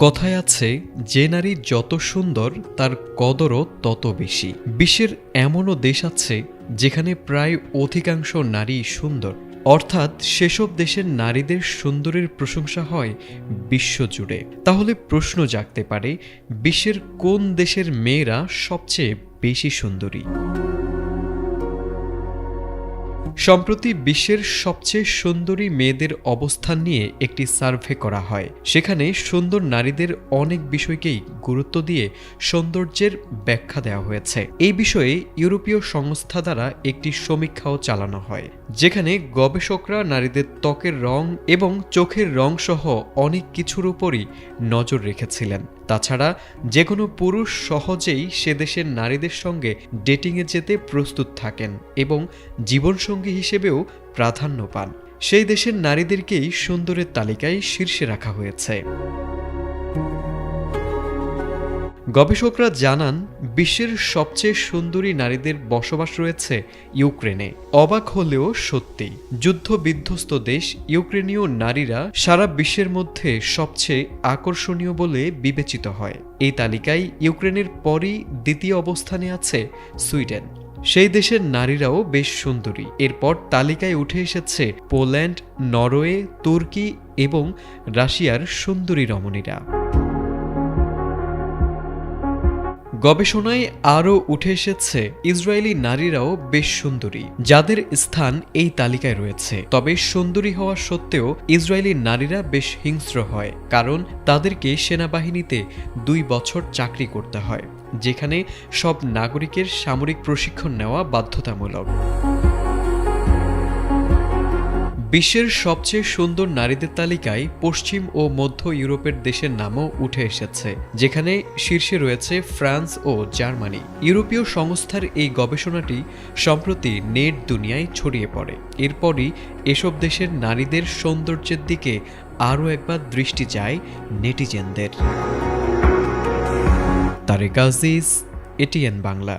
কথায় আছে, যে নারী যত সুন্দর তার কদরও তত বেশি। বিশ্বের এমনও দেশ আছে যেখানে প্রায় অধিকাংশ নারী সুন্দর, অর্থাৎ সেসব দেশের নারীদের সুন্দরের প্রশংসা হয় বিশ্বজুড়ে। তাহলে প্রশ্ন জাগতে পারে, বিশ্বের কোন দেশের মেয়েরা সবচেয়ে বেশি সুন্দরী? সম্প্রতি বিশ্বের সবচেয়ে সুন্দরী মেয়েদের অবস্থান নিয়ে একটি সার্ভে করা হয়। সেখানে সুন্দর নারীদের অনেক বিষয়কেই গুরুত্ব দিয়ে সৌন্দর্যের ব্যাখ্যা দেওয়া হয়েছে। এই বিষয়ে ইউরোপীয় সংস্থা দ্বারা একটি সমীক্ষাও চালানো হয়, যেখানে গবেষকরা নারীদের ত্বকের রং এবং চোখের রং সহ অনেক কিছুর উপরই নজর রেখেছিলেন। তাছাড়া যে কোনো পুরুষ সহজেই সে দেশের নারীদের সঙ্গে ডেটিংয়ে যেতে প্রস্তুত থাকেন এবং জীবনসঙ্গী হিসেবেও প্রাধান্য পান। সেই দেশের নারীদেরকেই সুন্দরের তালিকায় শীর্ষে রাখা হয়েছে। গবেষকরা জানান, বিশ্বের সবচেয়ে সুন্দরী নারীদের বসবাস রয়েছে ইউক্রেনে। অবাক হলেও সত্যি, যুদ্ধ বিধ্বস্ত দেশ ইউক্রেনীয় নারীরা সারা বিশ্বের মধ্যে সবচেয়ে আকর্ষণীয় বলে বিবেচিত হয়। এই তালিকায় ইউক্রেনের পরই দ্বিতীয় অবস্থানে আছে সুইডেন। সেই দেশের নারীরাও বেশ সুন্দরী। এরপর তালিকায় উঠে এসেছে পোল্যান্ড, নরওয়ে, তুর্কি এবং রাশিয়ার সুন্দরী রমণীরা। গবেষণায় আরও উঠে এসেছে ইসরায়েলি নারীরাও বেশ সুন্দরী, যাদের স্থান এই তালিকায় রয়েছে। তবে সুন্দরী হওয়া সত্ত্বেও ইসরায়েলি নারীরা বেশ হিংস্র হয়, কারণ তাদেরকে সেনাবাহিনীতে 2 বছর চাকরি করতে হয়, যেখানে সব নাগরিকের সামরিক প্রশিক্ষণ নেওয়া বাধ্যতামূলক। বিশ্বের সবচেয়ে সুন্দর নারীদের তালিকায় পশ্চিম ও মধ্য ইউরোপের দেশের নামও উঠে এসেছে, যেখানে শীর্ষে রয়েছে ফ্রান্স ও জার্মানি। ইউরোপীয় সংস্থার এই গবেষণাটি সম্প্রতি নেট দুনিয়ায় ছড়িয়ে পড়ে। এরপরই এসব দেশের নারীদের সৌন্দর্যের দিকে আরও একবার দৃষ্টি যায় নেটিজেনদের। তারেক আজিজ, এটিএন বাংলা।